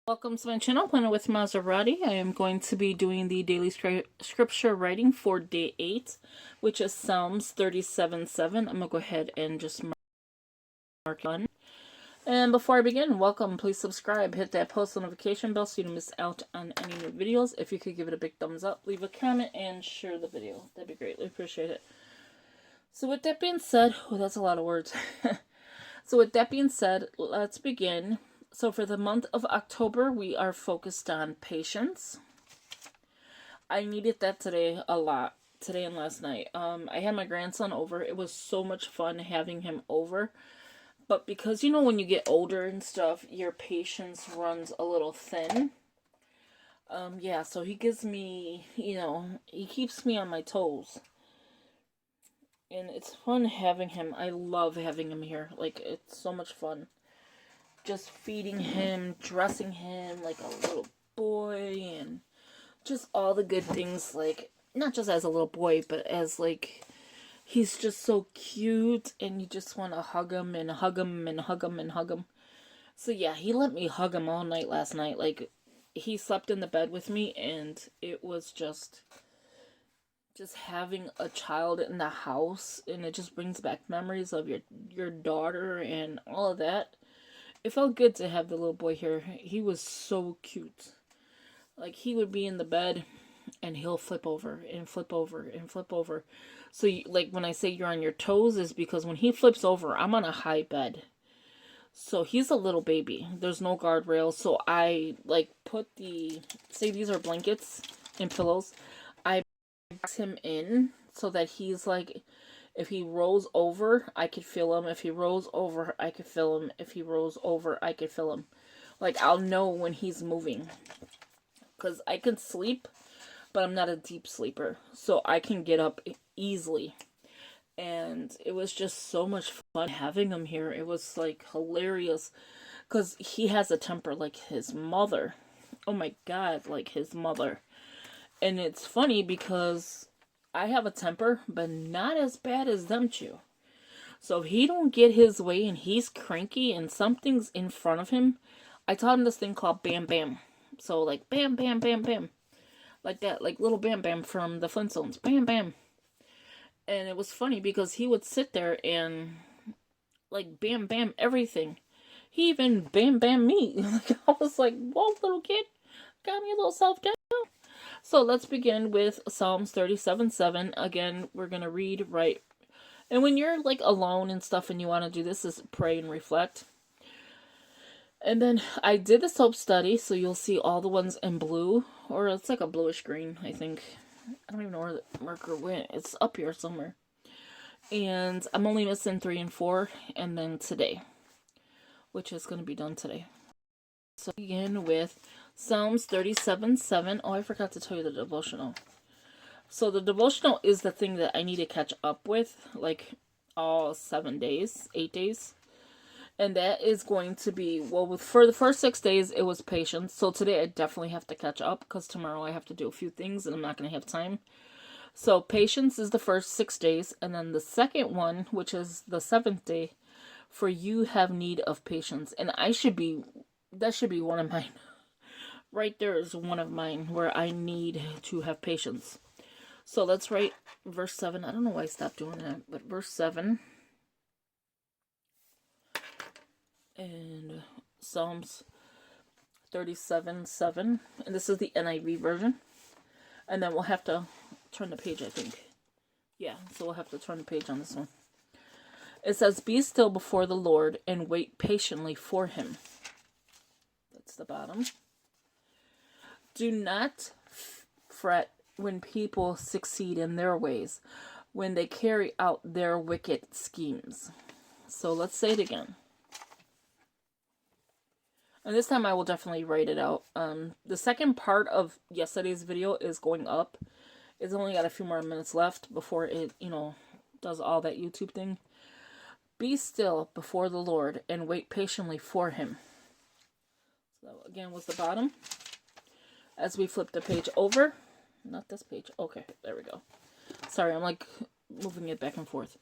Welcome to my channel, Planner with Maserati. I am going to be doing the daily scripture writing for day 8, which is Psalms 37:7. I'm going to go ahead and just mark on. And before I begin, welcome. Please subscribe, hit that post notification bell so you don't miss out on any new videos. If you could give it a big thumbs up, leave a comment, and share the video. That'd be greatly appreciated. So with that being said, that's a lot of words. So with that being said, let's begin. So for the month of October, we are focused on patience. I needed that today a lot, today and last night. I had my grandson over. It was so much fun having him over. But because, you know, when you get older and stuff, your patience runs a little thin. Yeah, so he gives me, he keeps me on my toes. And it's fun having him. I love having him here. Like, it's so much fun. Just feeding him, dressing him like a little boy, and just all the good things, like, not just as a little boy, but as, like, he's just so cute, and you just want to hug him, and hug him, and hug him, and hug him. So, yeah, he let me hug him all night last night. Like, he slept in the bed with me, and it was just having a child in the house, and it just brings back memories of your daughter and all of that. It felt good to have the little boy here. He was so cute. Like, he would be in the bed, and he'll flip over, and flip over, and flip over. So, like, when I say you're on your toes, is because when he flips over, I'm on a high bed. So, he's a little baby. There's no guardrail. So, I, like, put say these are blankets and pillows. I box him in so that he's, like, if he rolls over, I could feel him. If he rolls over, I could feel him. If he rolls over, I could feel him. Like, I'll know when he's moving. Because I can sleep, but I'm not a deep sleeper. So I can get up easily. And it was just so much fun having him here. It was, like, hilarious. Because he has a temper like his mother. Oh my God, like his mother. And it's funny because I have a temper, but not as bad as them two. So if he don't get his way and he's cranky and something's in front of him, I taught him this thing called Bam Bam. So like Bam Bam Bam Bam. Like that, like little Bam Bam from the Flintstones. Bam Bam. And it was funny because he would sit there and like Bam Bam everything. He even Bam Bam me. Like, I was like, whoa, little kid. Got me a little self-doubt. So let's begin with Psalms 37:7. Again, we're going to read, write. And when you're like alone and stuff and you want to do this, is pray and reflect. And then I did the S.o.a.p Study, so you'll see all the ones in blue. Or it's like a bluish green, I think. I don't even know where the marker went. It's up here somewhere. And I'm only missing 3 and 4. And then today, which is going to be done today. So begin with Psalms 37:7. Oh, I forgot to tell you the devotional. So the devotional is the thing that I need to catch up with, like all 7 days, 8 days. And that is going to be, well, for the first 6 days, it was patience. So today I definitely have to catch up because tomorrow I have to do a few things and I'm not going to have time. So patience is the first 6 days. And then the second one, which is the 7th day, for you have need of patience. And that should be one of mine. Right there is one of mine where I need to have patience. So let's write verse 7. I don't know why I stopped doing that, but verse 7. And Psalms 37:7. And this is the NIV version. And then we'll have to turn the page, I think. Yeah, so we'll have to turn the page on this one. It says, "Be still before the Lord and wait patiently for him." That's the bottom. "Do not fret when people succeed in their ways, when they carry out their wicked schemes." So let's say it again. And this time I will definitely write it out. The second part of yesterday's video is going up. It's only got a few more minutes left before it, does all that YouTube thing. "Be still before the Lord and wait patiently for him." So again was the bottom. As we flip the page over, not this page. Okay, there we go. Sorry, I'm like moving it back and forth.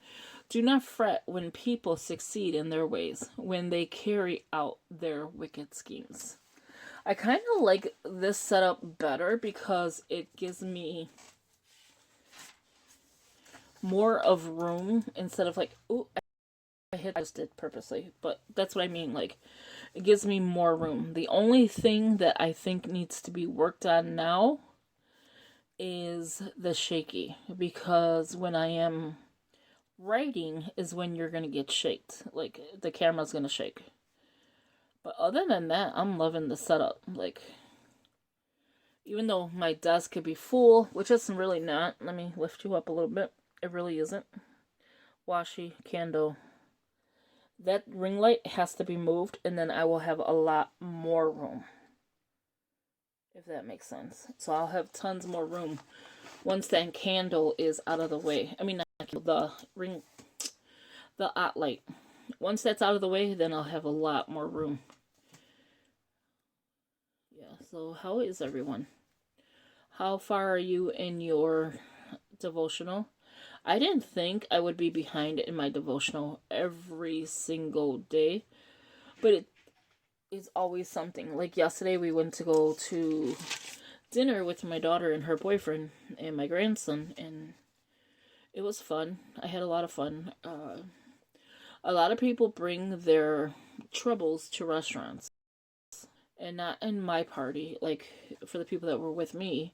"Do not fret when people succeed in their ways, when they carry out their wicked schemes." I kind of like this setup better because it gives me more of room instead of like, ooh, I just did purposely, but that's what I mean. Like, it gives me more room. The only thing that I think needs to be worked on now is the shaky, because when I am writing is when you're gonna get shaked. Like, the camera's gonna shake. But other than that, I'm loving the setup. Like, even though my desk could be full, which it's really not. Let me lift you up a little bit. It really isn't. Washi, candle. That ring light has to be moved, and then I will have a lot more room. If that makes sense. So I'll have tons more room once that candle is out of the way. I mean, the ring, the hot light. Once that's out of the way, then I'll have a lot more room. Yeah, so how is everyone? How far are you in your devotional? I didn't think I would be behind in my devotional every single day, but it is always something. Like yesterday, we went to go to dinner with my daughter and her boyfriend and my grandson, and it was fun. I had a lot of fun. A lot of people bring their troubles to restaurants, and not in my party, like for the people that were with me,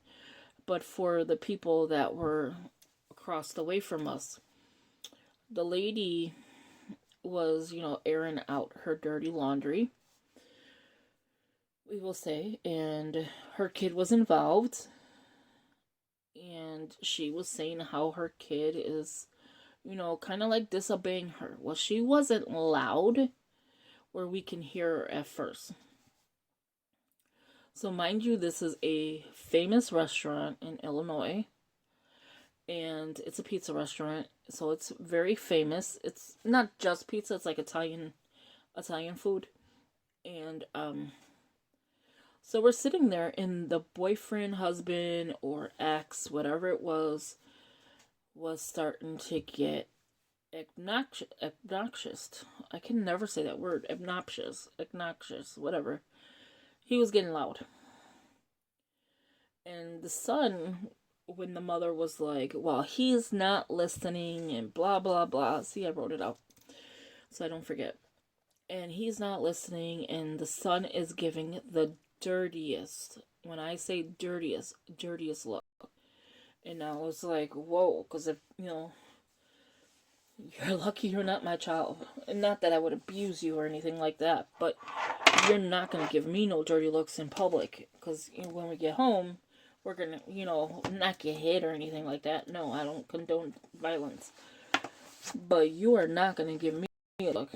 but for the people that were across the way from us. The lady was, airing out her dirty laundry, we will say, and her kid was involved, and she was saying how her kid is, kind of like disobeying her. Well, she wasn't loud where we can hear her at first. So mind you, this is a famous restaurant in Illinois, and it's a pizza restaurant, so it's very famous. It's not just pizza, it's like Italian food. And so we're sitting there, and the boyfriend, husband, or ex, whatever it was starting to get obnoxious. I can never say that word. Obnoxious, whatever. He was getting loud. And the son, when the mother was like, well, he's not listening and blah, blah, blah. See, I wrote it out so I don't forget. And he's not listening, and the son is giving the dirtiest, when I say dirtiest look. And I was like, whoa, because if, you're lucky you're not my child. And not that I would abuse you or anything like that, but you're not going to give me no dirty looks in public, because when we get home, we're going to, not get hit or anything like that. No, I don't condone violence. But you are not going to give me a look.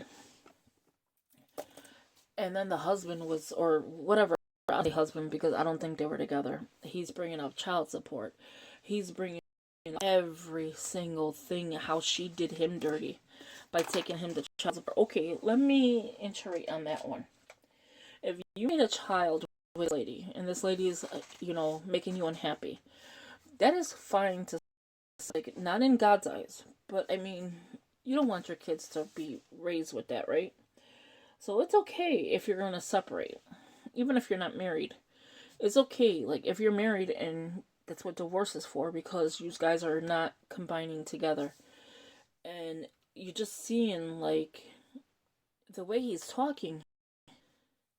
And then the husband was, or whatever, I'll say husband because I don't think they were together. He's bringing up child support. He's bringing every single thing, how she did him dirty by taking him to child support. Okay, let me iterate on that one. If you made a child with a lady, and this lady is, making you unhappy, that is fine to, like, not in God's eyes, but I mean, you don't want your kids to be raised with that, right? So it's okay if you're going to separate, even if you're not married. It's okay, like, if you're married, and that's what divorce is for, because you guys are not combining together. And you're just seeing, like, the way he's talking,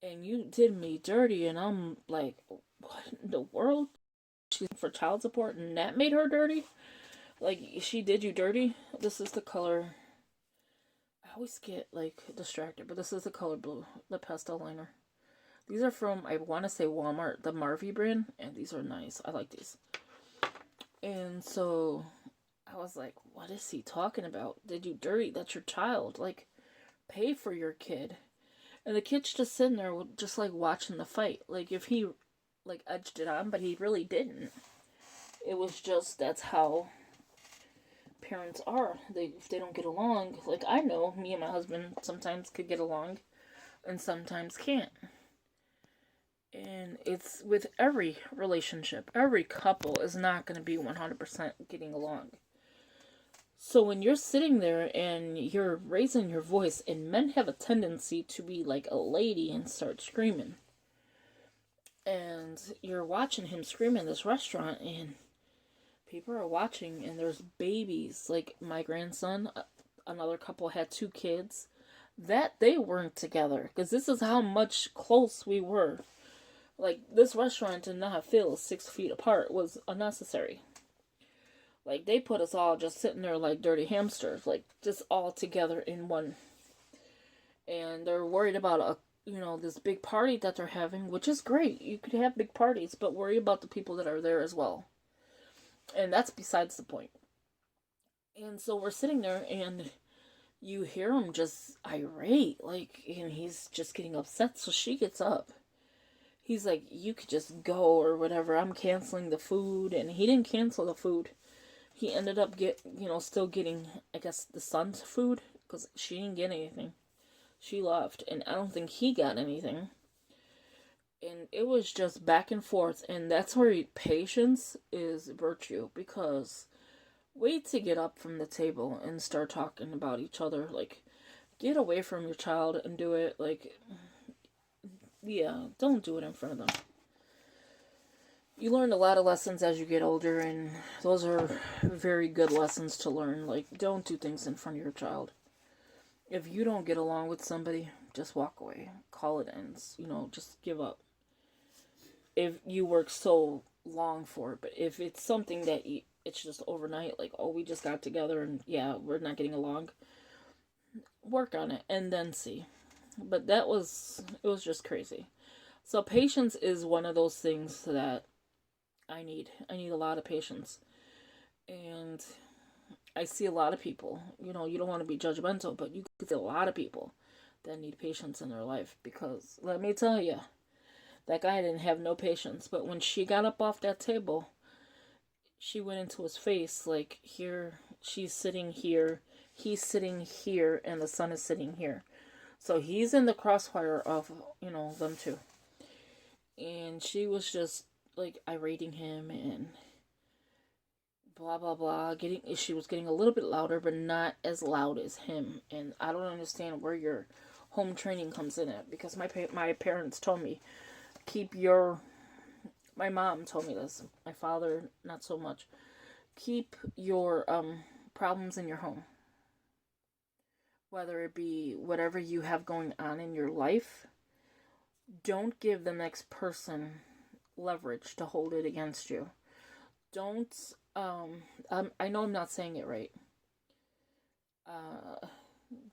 and you did me dirty, and I'm like, what in the world? She's for child support, and that made her dirty? Like, she did you dirty? This is the color. I always get, like, distracted, but this is the color blue, the pastel liner. These are from, I want to say Walmart, the Marvy brand, and these are nice. I like these. And so I was like, what is he talking about? Did you dirty? That's your child. Like, pay for your kid. And the kid's just sitting there, just like watching the fight. Like, if he, like, edged it on, but he really didn't. It was just, that's how parents are. If they don't get along, like, I know me and my husband sometimes could get along and sometimes can't. And it's with every relationship. Every couple is not going to be 100% getting along. So when you're sitting there and you're raising your voice, and men have a tendency to be like a lady and start screaming. And you're watching him scream in this restaurant, and people are watching, and there's babies. Like my grandson, another couple had 2 kids. That they weren't together, because this is how much close we were. Like, this restaurant did not feel 6 feet apart, was unnecessary. Like, they put us all just sitting there like dirty hamsters, like, just all together in one. And they're worried about this big party that they're having, which is great. You could have big parties, but worry about the people that are there as well. And that's besides the point. And so we're sitting there, and you hear him just irate, like, and he's just getting upset. So she gets up. He's like, you could just go or whatever. I'm canceling the food. And he didn't cancel the food. He ended up still getting, I guess, the son's food, because she didn't get anything. She left, and I don't think he got anything. And it was just back and forth, and that's where patience is virtue, because wait to get up from the table and start talking about each other. Like, get away from your child and do it. Like, yeah, don't do it in front of them. You learn a lot of lessons as you get older, and those are very good lessons to learn. Like, don't do things in front of your child. If you don't get along with somebody, just walk away. Call it ends. Just give up. If you work so long for it, but if it's something that it's just overnight, like, oh, we just got together and yeah, we're not getting along, work on it and then see. But it was just crazy. So patience is one of those things that I need a lot of patience. And I see a lot of people, you don't want to be judgmental, but you can see a lot of people that need patience in their life, because let me tell you, that guy didn't have no patience. But when she got up off that table, she went into his face, like, here, she's sitting here, he's sitting here, and the son is sitting here. So he's in the crossfire of, them two. And she was just, like, irating him and blah, blah, blah. She was getting a little bit louder, but not as loud as him. And I don't understand where your home training comes in at, because my parents told me, my mom told me this, my father, not so much, keep your problems in your home. Whether it be whatever you have going on in your life, don't give the next person leverage to hold it against you. Don't, I know I'm not saying it right.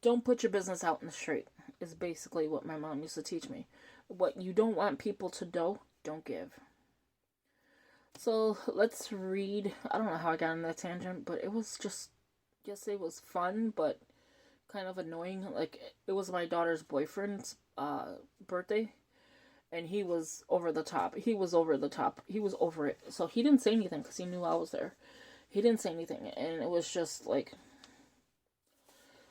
Don't put your business out in the street, is basically what my mom used to teach me. What you don't want people to do, don't give. So let's read. I don't know how I got on that tangent, but it was just, yes, it was fun, but kind of annoying. Like, it was my daughter's boyfriend's birthday, and he was over the top. He was over it. So he didn't say anything because he knew I was there. He didn't say anything, and it was just like,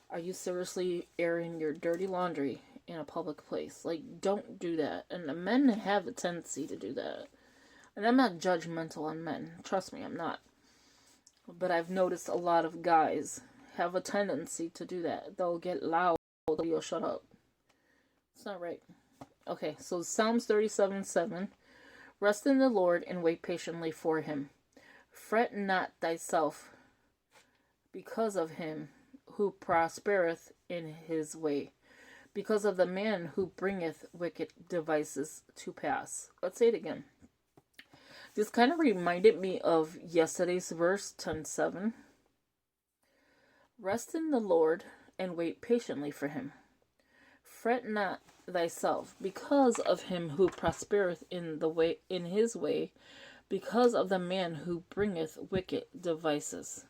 are you seriously airing your dirty laundry in a public place? Like, don't do that. And the men have a tendency to do that. And I'm not judgmental on men. Trust me, I'm not. But I've noticed a lot of guys have a tendency to do that. They'll get loud. You'll shut up. It's not right. Okay, so Psalms 37:7. Rest in the Lord and wait patiently for him. Fret not thyself because of him who prospereth in his way, because of the man who bringeth wicked devices to pass. Let's say it again. This kind of reminded me of yesterday's verse 10:7. Rest in the Lord and wait patiently for him. Fret not thyself because of him who prospereth in his way, because of the man who bringeth wicked devices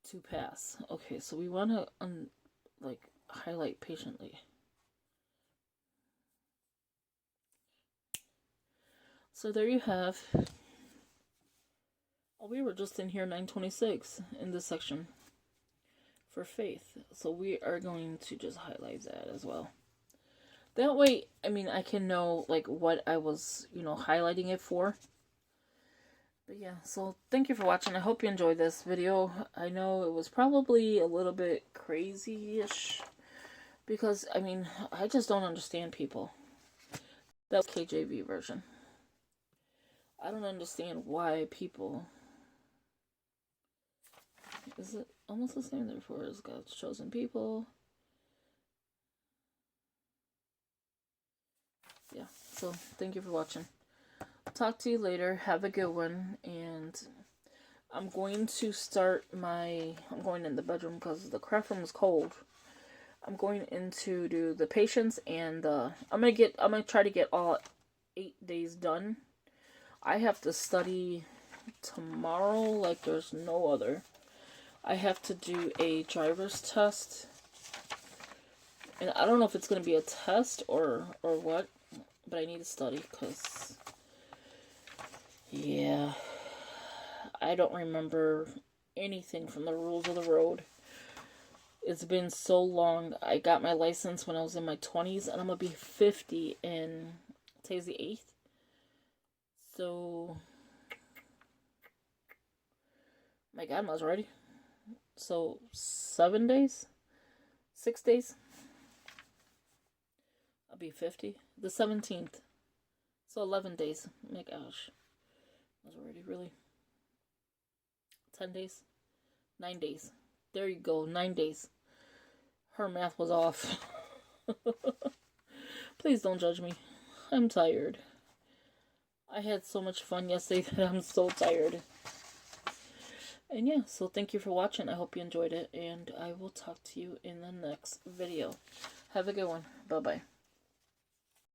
to pass. Okay, so we want to highlight patiently. So there you have. We were just in here 926 in this section for faith. So we are going to just highlight that as well. That way, I can know what I was, highlighting it for. But yeah, so thank you for watching. I hope you enjoyed this video. I know it was probably a little bit crazy-ish, because, I just don't understand people. That was KJV version. I don't understand why people... Is it almost the same? Therefore, as God's chosen people. Yeah, so thank you for watching. Talk to you later. Have a good one. And I'm going to start I'm going in the bedroom because the craft room is cold. I'm going in to do the patience and I'm gonna try to get all 8 days done. I have to study tomorrow like there's no other. I have to do a driver's test. And I don't know if it's going to be a test or what, but I need to study because, yeah, I don't remember anything from the rules of the road. It's been so long. I got my license when I was in my 20s, and I'm going to be 50 in, today's the 8th. So, my God, I was ready. So, 7 days? 6 days? I'll be 50. The 17th. So 11 days. Oh my gosh. I was already really. 10 days? 9 days. There you go. 9 days. Her math was off. Please don't judge me. I'm tired. I had so much fun yesterday that I'm so tired. And yeah, so thank you for watching. I hope you enjoyed it. And I will talk to you in the next video. Have a good one. Bye-bye.